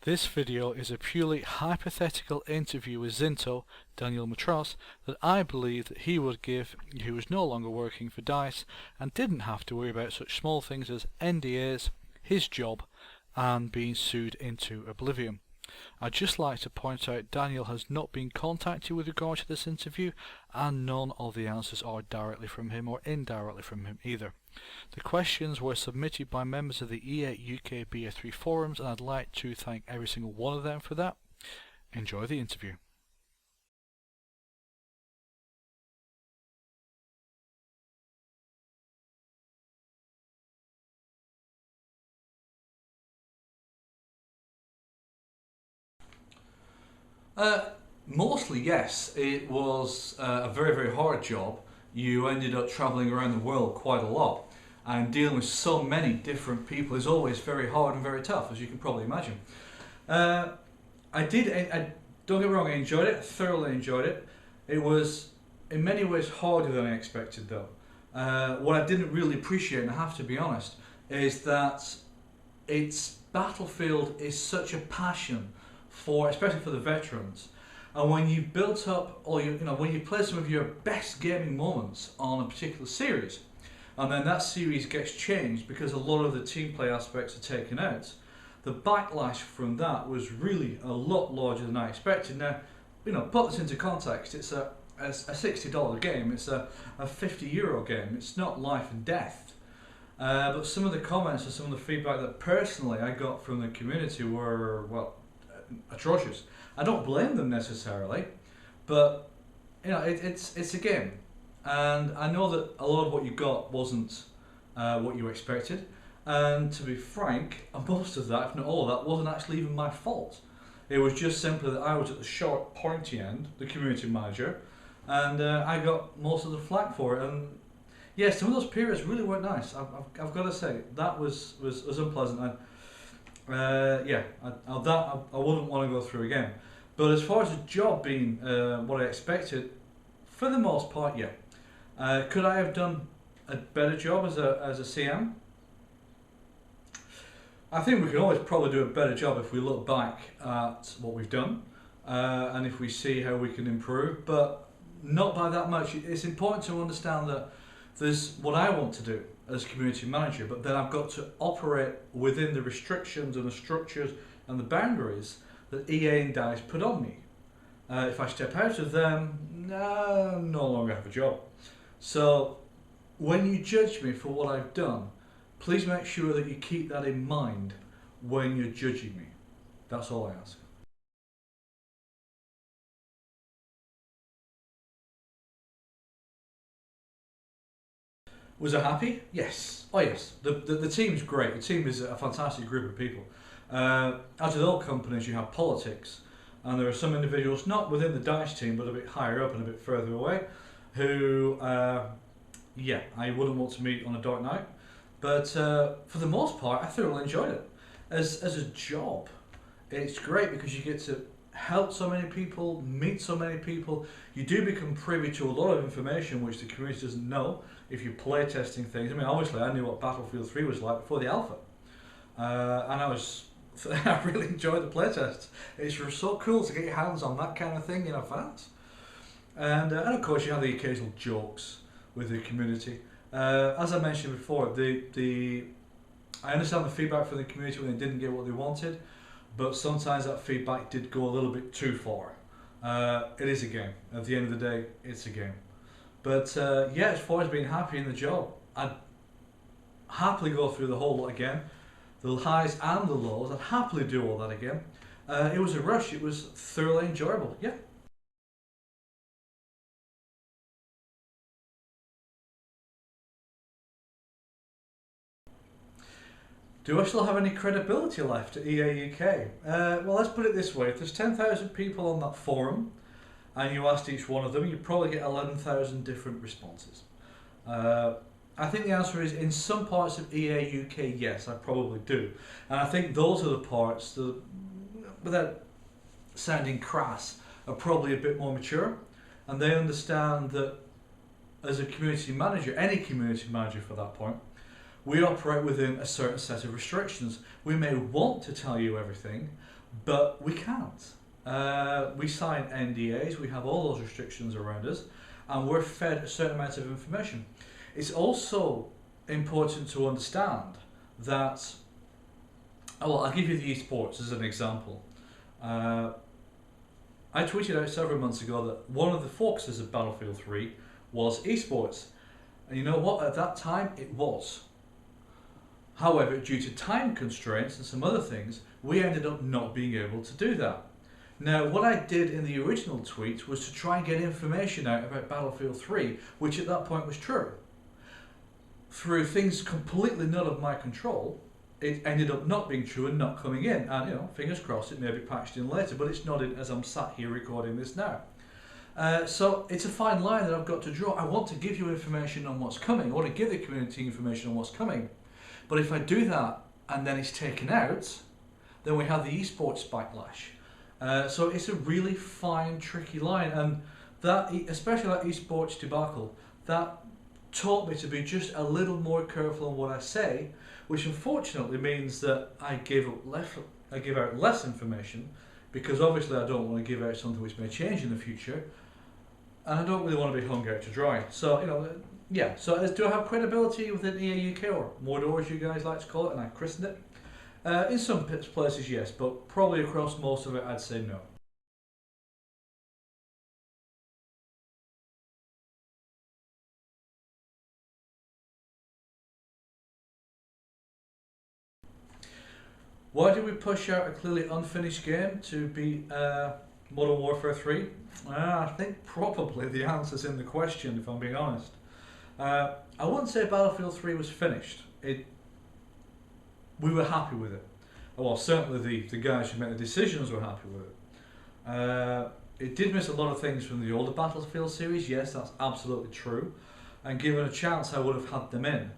This video is a purely hypothetical interview with zh1nt0, Daniel Matros, that I believe that he would give if he was no longer working for DICE and didn't have to worry about such small things as NDAs, his job, and being sued into oblivion. I'd just like to point out Daniel has not been contacted with regard to this interview, and none of the answers are directly from him or indirectly from him either. The questions were submitted by members of the EA UK BF3 forums, and I'd like to thank every single one of them for that. Enjoy the interview. Mostly yes. It was a very, very hard job. You ended up travelling around the world quite a lot, and dealing with so many different people is always very hard and very tough, as you can probably imagine. I don't get me wrong, I enjoyed it, thoroughly enjoyed it. It was in many ways harder than I expected though. What I didn't really appreciate, and I have to be honest, is that its battlefield is such a passion for, especially for the veterans. And when you built up, or when you play some of your best gaming moments on a particular series, and then that series gets changed because a lot of the team play aspects are taken out, the backlash from that was really a lot larger than I expected. Now, put this into context. It's a $60 game. It's a €50 game. It's not life and death. But some of the comments and some of the feedback that personally I got from the community were, well, atrocious. I don't blame them necessarily, but it's a game, and I know that a lot of what you got wasn't what you expected, and to be frank, most of that, if not all of that, wasn't actually even my fault. It was just simply that I was at the short, pointy end, the community manager, and I got most of the flack for it. And yes, some of those periods really weren't nice. I've got to say that was unpleasant. I wouldn't want to go through again. But as far as the job being what I expected, for the most part, yeah. Could I have done a better job as a CM? I think we can always probably do a better job if we look back at what we've done and if we see how we can improve, but not by that much. It's important to understand that there's what I want to do as community manager, but then I've got to operate within the restrictions and the structures and the boundaries that EA and DICE put on me. If I step out of them, I no longer have a job. So when you judge me for what I've done, please make sure that you keep that in mind when you're judging me. That's all I ask. Was I happy? Yes. Oh yes. The team's great. The team is a fantastic group of people. As with all companies, you have politics, and there are some individuals, not within the DICE team, but a bit higher up and a bit further away, who, I wouldn't want to meet on a dark night. But for the most part, I thoroughly enjoyed it. As a job, it's great because you get to help so many people, meet so many people. You do become privy to a lot of information which the community doesn't know if you're play testing things. I mean, obviously I knew what Battlefield 3 was like before the alpha, and I really enjoyed the playtests. It's so cool to get your hands on that kind of thing in advance, and of course you have the occasional jokes with the community. As I mentioned before, I understand the feedback from the community when they didn't get what they wanted, but sometimes that feedback did go a little bit too far. It is a game. At the end of the day, it's a game. But as far as being happy in the job, I'd happily go through the whole lot again. The highs and the lows, I'd happily do all that again. It was a rush. It was thoroughly enjoyable. Yeah. Do I still have any credibility left at EA UK? Well, let's put it this way. If there's 10,000 people on that forum and you asked each one of them, you probably get 11,000 different responses. I think the answer is, in some parts of EA UK, yes, I probably do. And I think those are the parts that, without sounding crass, are probably a bit more mature, and they understand that as a community manager, any community manager for that point, we operate within a certain set of restrictions. We may want to tell you everything, but we can't. We sign NDAs, we have all those restrictions around us, and we're fed a certain amount of information. It's also important to understand that, well, I'll give you the esports as an example. I tweeted out several months ago that one of the focuses of Battlefield 3 was esports. And you know what? At that time, it was. However, due to time constraints and some other things, we ended up not being able to do that. Now, what I did in the original tweet was to try and get information out about Battlefield 3, which at that point was true. Through things completely not of my control, it ended up not being true and not coming in. And, you know, fingers crossed, it may be patched in later, but it's not in as I'm sat here recording this now. So it's a fine line that I've got to draw. I want to give you information on what's coming. I want to give the community information on what's coming. But if I do that and then it's taken out, then we have the esports backlash. So it's a really fine, tricky line. And that, especially that esports debacle, that taught me to be just a little more careful on what I say, which unfortunately means that I give out less information, because obviously I don't want to give out something which may change in the future, and I don't really want to be hung out to dry. So, you know, yeah. So do I have credibility within EA UK, or Mordor as you guys like to call it, and I christened it? In some places, yes, but probably across most of it, I'd say no. Why did we push out a clearly unfinished game to beat Modern Warfare 3? I think probably the answer's in the question, if I'm being honest. I wouldn't say Battlefield 3 was finished. We were happy with it. Well, certainly the guys who made the decisions were happy with it. It did miss a lot of things from the older Battlefield series, yes, that's absolutely true. And given a chance, I would have had them in.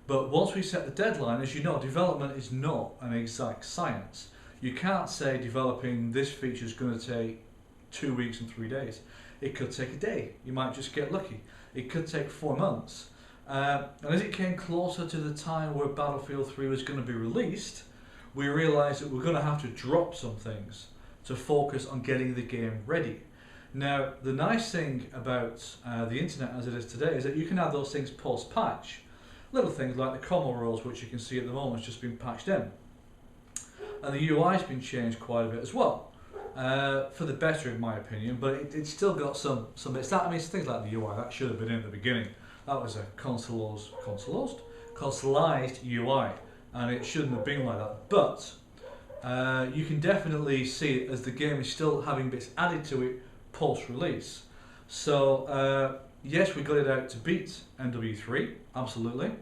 But once we set the deadline, as you know, development is not an exact science. You can't say developing this feature is going to take 2 weeks and 3 days. It could take a day. You might just get lucky. It could take 4 months. And as it came closer to the time where Battlefield 3 was going to be released, we realised that we're going to have to drop some things to focus on getting the game ready. Now, the nice thing about the internet as it is today is that you can add those things post-patch. Little things like the combo roles, which you can see at the moment, has just been patched in. And the UI has been changed quite a bit as well, for the better in my opinion, but it's still got some bits. That, I mean, it's things like the UI, that should have been in at the beginning. That was a consoleized UI, and it shouldn't have been like that. But you can definitely see it as the game is still having bits added to it post-release. So yes, we got it out to beat MW3, absolutely.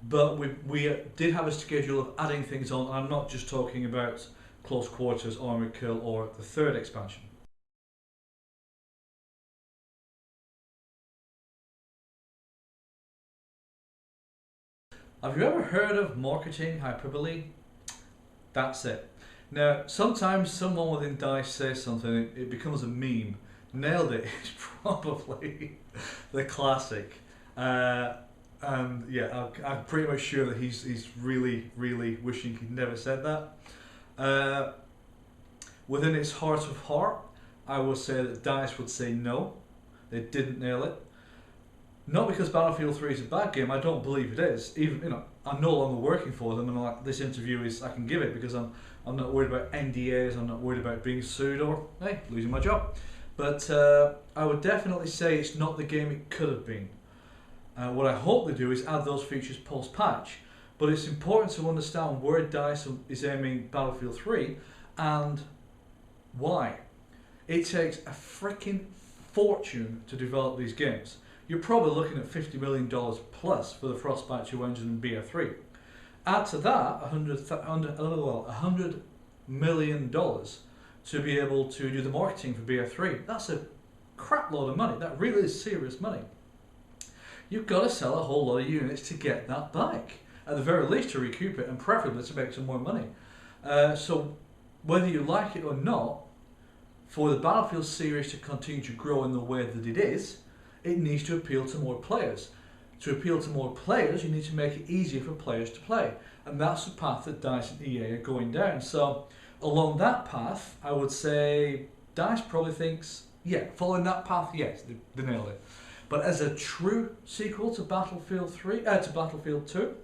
But we did have a schedule of adding things on, and I'm not just talking about Close Quarters, Armored Kill, or the third expansion. Have you ever heard of marketing hyperbole? That's it. Now, sometimes someone within DICE says something, it becomes a meme. Nailed it. It's probably the classic. And yeah, I'm pretty much sure that he's really, really wishing he'd never said that. Within its heart of heart, I will say that DICE would say no, they didn't nail it. Not because Battlefield 3 is a bad game, I don't believe it is. Even, you know, I'm no longer working for them, and like, this interview is, I can give it because I'm not worried about NDAs, I'm not worried about being sued or, hey, losing my job. But I would definitely say it's not the game it could have been. What I hope they do is add those features post-patch, but it's important to understand where DICE is aiming Battlefield 3 and why. It takes a freaking fortune to develop these games. You're probably looking at $50 million plus for the Frostbite 2 engine and BF3. Add to that $100 million to be able to do the marketing for BF3. That's a crap load of money. That really is serious money. You've got to sell a whole lot of units to get that back. At the very least to recoup it, and preferably to make some more money. So whether you like it or not, for the Battlefield series to continue to grow in the way that it is, it needs to appeal to more players. To appeal to more players, you need to make it easier for players to play. And that's the path that DICE and EA are going down. So Along that path, I would say DICE probably thinks, yeah, following that path, yes, they nailed it. But as a true sequel to Battlefield 3, to Battlefield 2,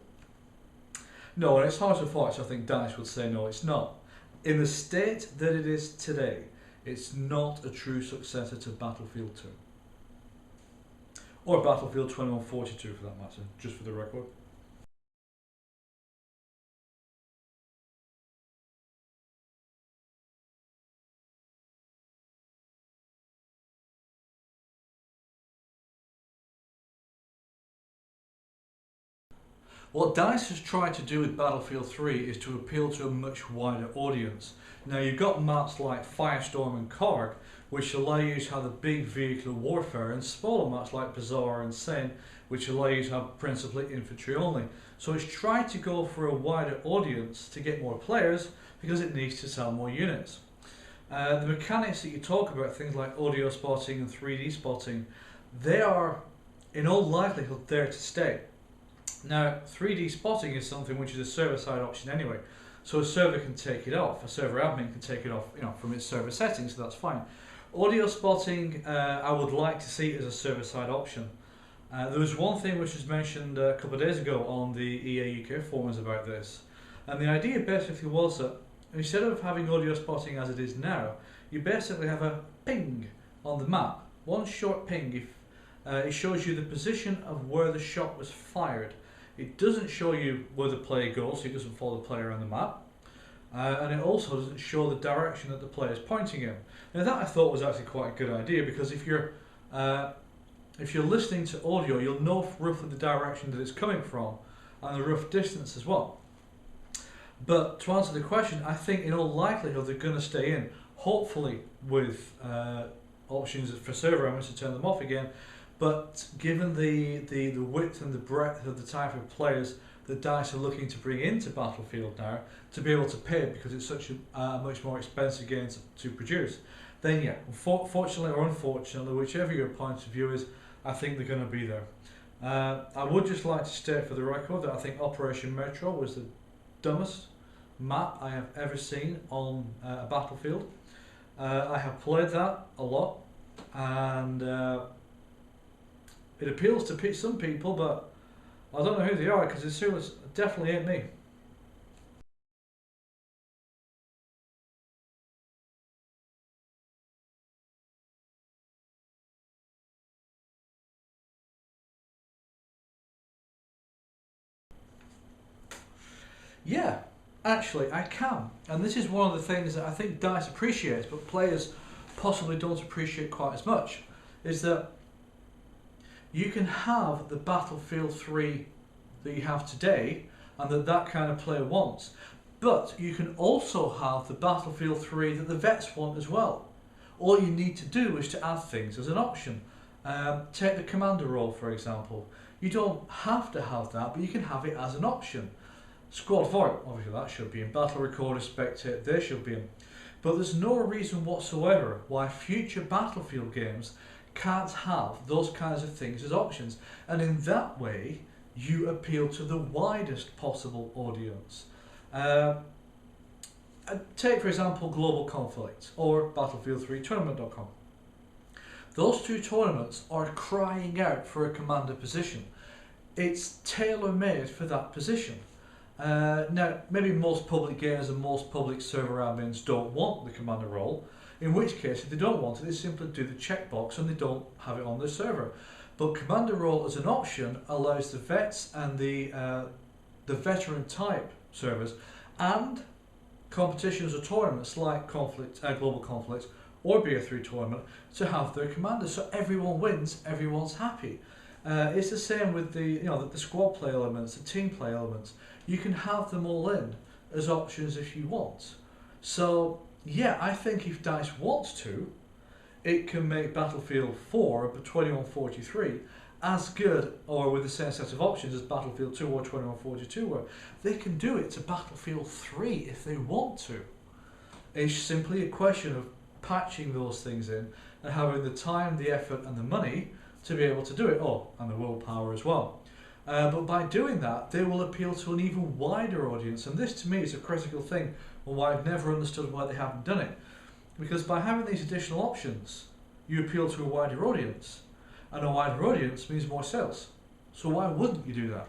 no, and it's hard to fight, so I think DICE would say no, it's not. In the state that it is today, it's not a true successor to Battlefield 2. Or Battlefield 2142 for that matter, just for the record. What DICE has tried to do with Battlefield 3 is to appeal to a much wider audience. Now you've got maps like Firestorm and Korg, which allow you to have the big vehicular warfare, and smaller maps like Bazaar and Sen, which allow you to have principally infantry only. So it's tried to go for a wider audience to get more players because it needs to sell more units. The mechanics that you talk about, things like audio spotting and 3D spotting, they are in all likelihood there to stay. Now, 3D spotting is something which is a server-side option anyway, so a server can take it off. A server admin can take it off, from its server settings, so that's fine. Audio spotting, I would like to see as a server-side option. There was one thing which was mentioned a couple of days ago on the EA UK forums about this, and the idea basically was that instead of having audio spotting as it is now, you basically have a ping on the map, one short ping. It shows you the position of where the shot was fired. It doesn't show you where the player goes, so it doesn't follow the player around the map. And it also doesn't show the direction that the player is pointing in. Now that I thought was actually quite a good idea, because if you're listening to audio, you'll know roughly the direction that it's coming from and the rough distance as well. But to answer the question, I think in all likelihood they're going to stay in, hopefully with options for server admins to turn them off again. But given the width and the breadth of the type of players that DICE are looking to bring into Battlefield now, to be able to pay because it's such a much more expensive game to produce, then yeah, fortunately or unfortunately, whichever your point of view is, I think they're going to be there. I would just like to state for the record that I think Operation Metro was the dumbest map I have ever seen on a Battlefield. I have played that a lot, and it appeals to some people, but I don't know who they are, because it definitely ain't me. Yeah, actually I can, and this is one of the things that I think DICE appreciates, but players possibly don't appreciate quite as much, is that you can have the Battlefield 3 that you have today and that kind of player wants, but you can also have the Battlefield 3 that the vets want as well. All you need to do is to add things as an option. Take the commander role for example. You don't have to have that, but you can have it as an option. Squad Void, obviously that should be in. Battle Recorder, Spectate, they should be in. But there's no reason whatsoever why future Battlefield games can't have those kinds of things as options, and in that way you appeal to the widest possible audience. Take for example Global Conflict or Battlefield 3 Tournament.com. Those two tournaments are crying out for a commander position. It's tailor-made for that position. Now maybe most public gamers and most public server admins don't want the commander role, in which case if they don't want it they simply do the checkbox and they don't have it on their server. But commander role as an option allows the vets and the veteran type servers and competitions or tournaments like Global Conflict or BF3 tournament to have their commanders, so everyone wins, everyone's happy. It's the same with the squad play elements, the team play elements. You can have them all in as options if you want. So yeah, I think if DICE wants to, it can make Battlefield 4 but 2143 as good or with the same set of options as Battlefield 2 or 2142 were. They can do it to Battlefield 3 if they want to. It's simply a question of patching those things in and having the time, the effort and the money to be able to do it. Oh, and the willpower as well. But by doing that, they will appeal to an even wider audience. And this to me is a critical thing, and why I've never understood why they haven't done it. Because by having these additional options, you appeal to a wider audience. And a wider audience means more sales. So why wouldn't you do that?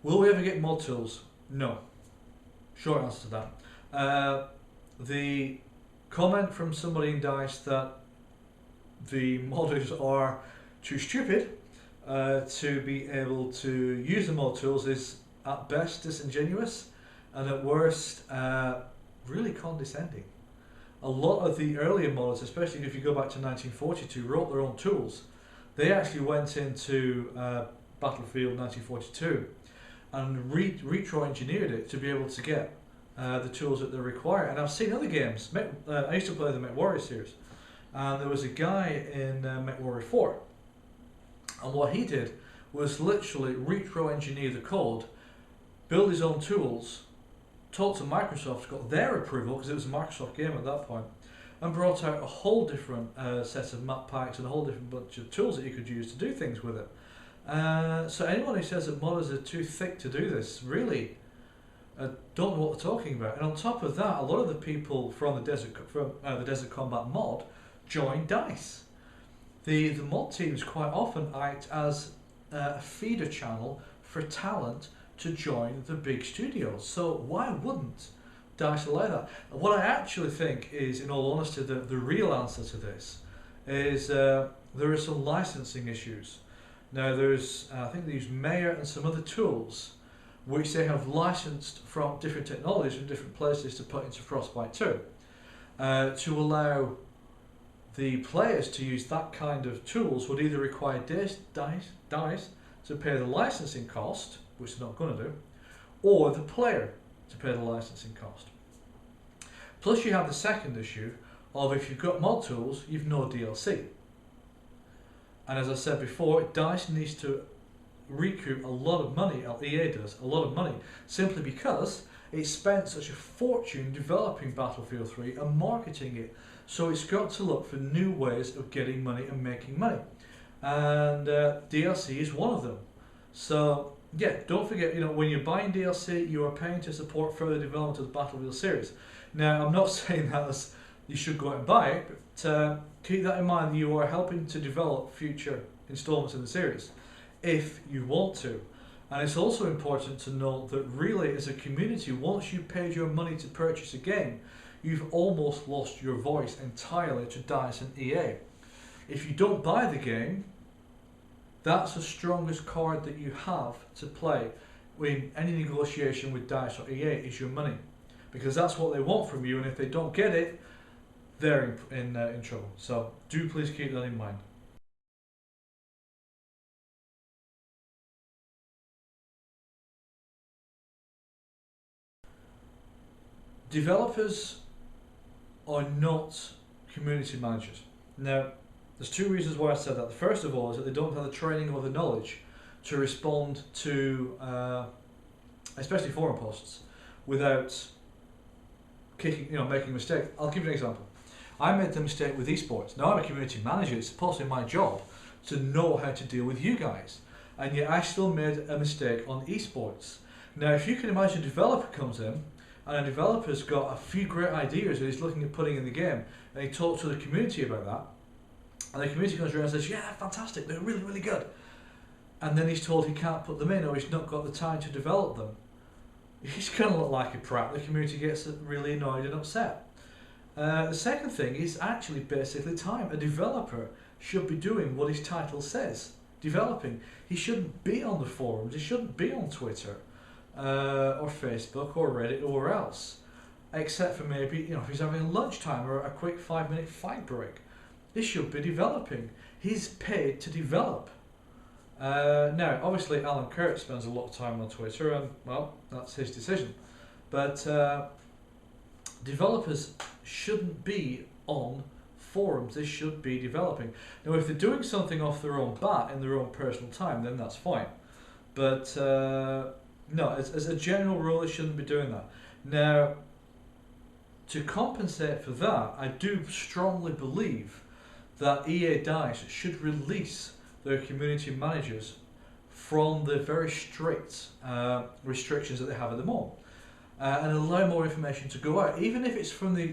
Will we ever get mod tools? No. Short answer to that. The comment from somebody in DICE that the modders are too stupid to be able to use the mod tools is at best disingenuous, and at worst really condescending. A lot of the earlier modders, especially if you go back to 1942, wrote their own tools. They actually went into Battlefield 1942 and retro-engineered it to be able to get the tools that they require. And I've seen other games. I used to play the MechWarrior series, and there was a guy in MechWarrior 4, and what he did was literally retro-engineer the code, build his own tools, talked to Microsoft, got their approval because it was a Microsoft game at that point, and brought out a whole different set of map packs and a whole different bunch of tools that you could use to do things with it. So anyone who says that modders are too thick to do this really don't know what they're talking about. And on top of that, a lot of the people from the Desert Combat mod join DICE. The mod teams quite often act as a feeder channel for talent to join the big studios. So why wouldn't DICE allow that? What I actually think is, in all honesty, the real answer to this is there are some licensing issues. Now there's, I think they use Mayor and some other tools which they have licensed from different technologies from different places to put into Frostbite 2 to allow the players to use that kind of tools would either require DICE to pay the licensing cost, which they're not going to do, or the player to pay the licensing cost. Plus you have the second issue of if you've got mod tools, you've no DLC. And as I said before, DICE needs to recoup a lot of money, or EA does, a lot of money, simply because it spent such a fortune developing Battlefield 3 and marketing it. So it's got to look for new ways of getting money and making money. And DLC is one of them. So yeah, don't forget, when you're buying DLC, you are paying to support further development of the Battlefield series. Now, I'm not saying that you should go out and buy it, but keep that in mind, that you are helping to develop future installments in the series, if you want to. And it's also important to note that really, as a community, once you've paid your money to purchase a game, you've almost lost your voice entirely to DICE and EA. If you don't buy the game, that's the strongest card that you have to play in any negotiation with DICE or EA, is your money. Because that's what they want from you, and if they don't get it, they're in trouble. So do please keep that in mind. Developers are not community managers. Now, there's two reasons why I said that. The first of all is that they don't have the training or the knowledge to respond to, especially forum posts, without making a mistake. I'll give you an example. I made the mistake with esports. Now I'm a community manager. It's supposed to be my job to know how to deal with you guys, and yet I still made a mistake on esports. Now, if you can imagine, a developer comes in, and a developer's got a few great ideas that he's looking at putting in the game, and he talks to the community about that, and the community comes around and says, yeah, fantastic, they're really, really good. And then he's told he can't put them in, or he's not got the time to develop them. He's going to look like a prat. The community gets really annoyed and upset. The second thing is actually basically time. A developer should be doing what his title says, developing. He shouldn't be on the forums, he shouldn't be on Twitter, or Facebook or Reddit or else, except for maybe if he's having lunchtime or a quick 5-minute fight break. He should be developing. He's paid to develop. Now, obviously, Alan Kurt spends a lot of time on Twitter, and well, that's his decision. But developers shouldn't be on forums. They should be developing. Now, if they're doing something off their own bat in their own personal time, then that's fine. But no, as a general rule, they shouldn't be doing that. Now, to compensate for that, I do strongly believe that EA DICE should release their community managers from the very strict restrictions that they have at the moment, and allow more information to go out, even if it's from the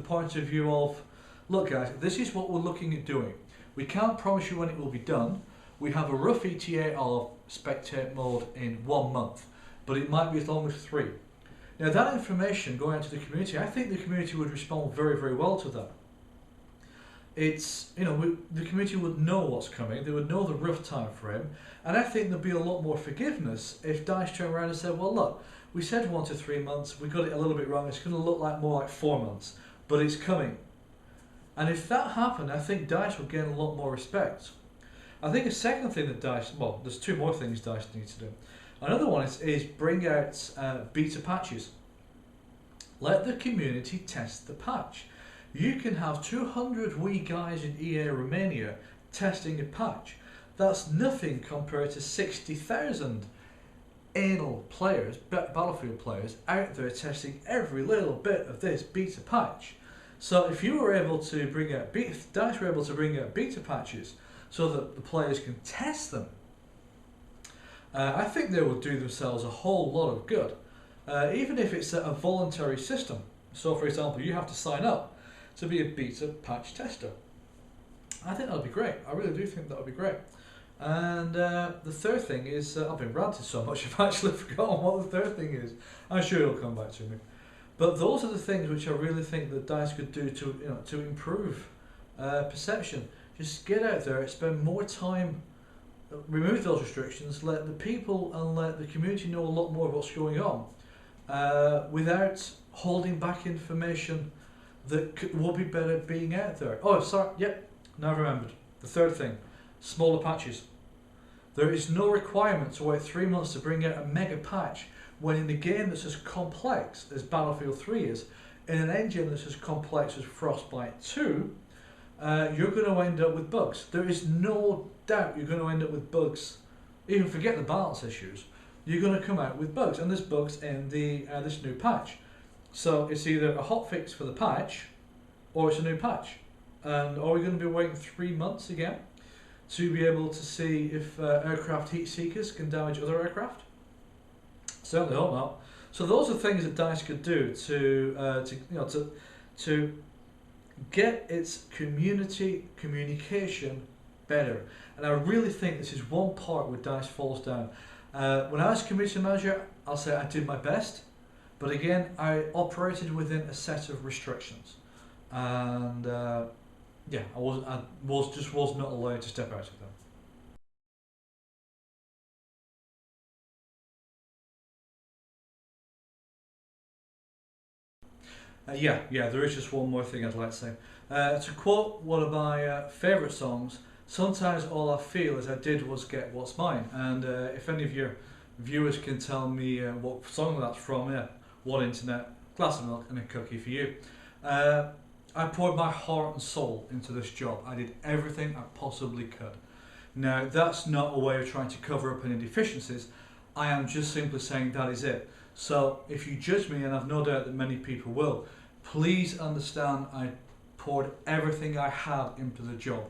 point of view of, look guys, this is what we're looking at doing. We can't promise you when it will be done. We have a rough ETA of spectate mode in 1 month, but it might be as long as 3. Now that information going out to the community, I think the community would respond very, very well to that. It's, you know, the community would know what's coming, they would know the rough time frame, and I think there'd be a lot more forgiveness if DICE turned around and said, well look, we said 1 to 3 months, we got it a little bit wrong, it's going to look like more like 4 months, but it's coming. And if that happened, I think DICE would gain a lot more respect. I think a second thing that DICE, well, there's 2 more things DICE needs to do. Another one is bring out beta patches. Let the community test the patch. You can have 200 wee guys in EA Romania testing a patch. That's nothing compared to 60,000 anal players, Battlefield players, out there testing every little bit of this beta patch. So if you were able to bring out DICE were able to bring out beta patches so that the players can test them, I think they will do themselves a whole lot of good, even if it's a voluntary system. So for example, you have to sign up to be a beta patch tester. I think that would be great. I really do think that would be great. And the third thing is, I've been ranting so much I've actually forgotten what the third thing is. I'm sure it'll come back to me. But those are the things which I really think that DICE could do to, you know, to improve perception. Just get out there, spend more time, remove those restrictions, let the people and let the community know a lot more of what's going on, without holding back information that would be better being out there. Oh, sorry, yep, now I've remembered. The third thing, smaller patches. There is no requirement to wait 3 months to bring out a mega patch when in a game that's as complex as Battlefield 3 is, in an engine that's as complex as Frostbite 2, you're going to end up with bugs. There is no doubt you're going to end up with bugs. Even forget the balance issues. You're going to come out with bugs, and there's bugs in the this new patch. So it's either a hotfix for the patch, or it's a new patch. And are we going to be waiting 3 months again to be able to see if aircraft heat seekers can damage other aircraft? Certainly hope not. So those are things that DICE could do to get its community communication better. And I really think this is one part where DICE falls down. When I was community manager, I'll say I did my best, but again, I operated within a set of restrictions, and yeah, I was not allowed to step out of them. Yeah, there is just one more thing I'd like to say. To quote one of my favourite songs, sometimes all I feel is I did was get what's mine. And if any of your viewers can tell me what song that's from, yeah, 1internet, glass of milk and a cookie for you. I poured my heart and soul into this job. I did everything I possibly could. Now, that's not a way of trying to cover up any deficiencies. I am just simply saying that is it. So if you judge me, and I've no doubt that many people will, please understand I poured everything I had into the job.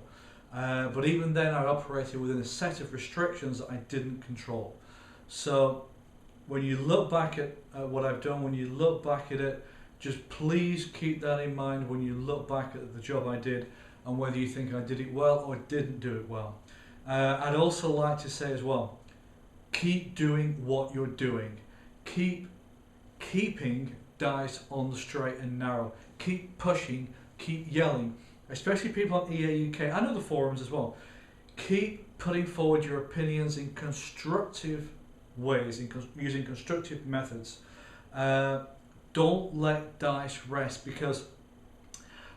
But even then I operated within a set of restrictions that I didn't control. So when you look back at what I've done, when you look back at it, just please keep that in mind when you look back at the job I did and whether you think I did it well or didn't do it well. I'd also like to say as well, keep doing what you're doing. Keeping DICE on the straight and narrow. Keep pushing, keep yelling, especially people on EA UK. I know the forums as well. Keep putting forward your opinions in constructive ways, using constructive methods. Don't let DICE rest, because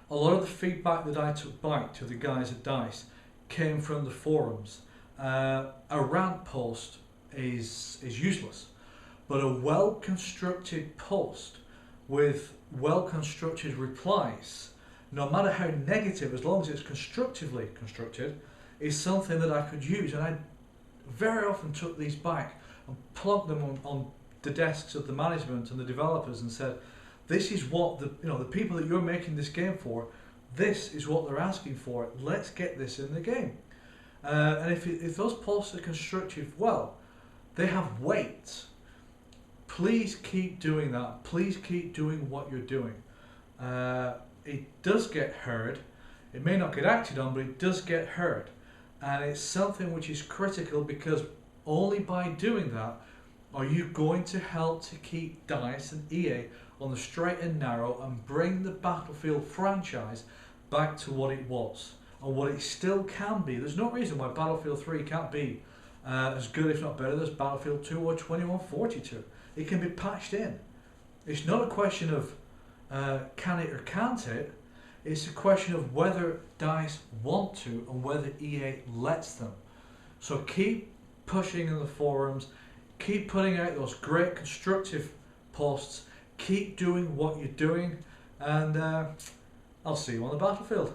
a lot of the feedback that I took back to the guys at DICE came from the forums. A rant post is useless, but a well-constructed post with well-constructed replies, no matter how negative, as long as it's constructively constructed, is something that I could use. And I very often took these back and plugged them on the desks of the management and the developers and said, this is what the people that you're making this game for, this is what they're asking for. Let's get this in the game. And if those posts are constructive, well, they have weight. Please keep doing that. Please keep doing what you're doing. It does get heard. It may not get acted on, but it does get heard. And it's something which is critical, because only by doing that are you going to help to keep DICE and EA on the straight and narrow and bring the Battlefield franchise back to what it was and what it still can be. There's no reason why Battlefield 3 can't be as good, if not better, as Battlefield 2 or 2142. It can be patched in. It's not a question of can it or can't it. It's a question of whether DICE want to and whether EA lets them. So keep pushing in the forums, keep putting out those great constructive posts, keep doing what you're doing, and I'll see you on the battlefield.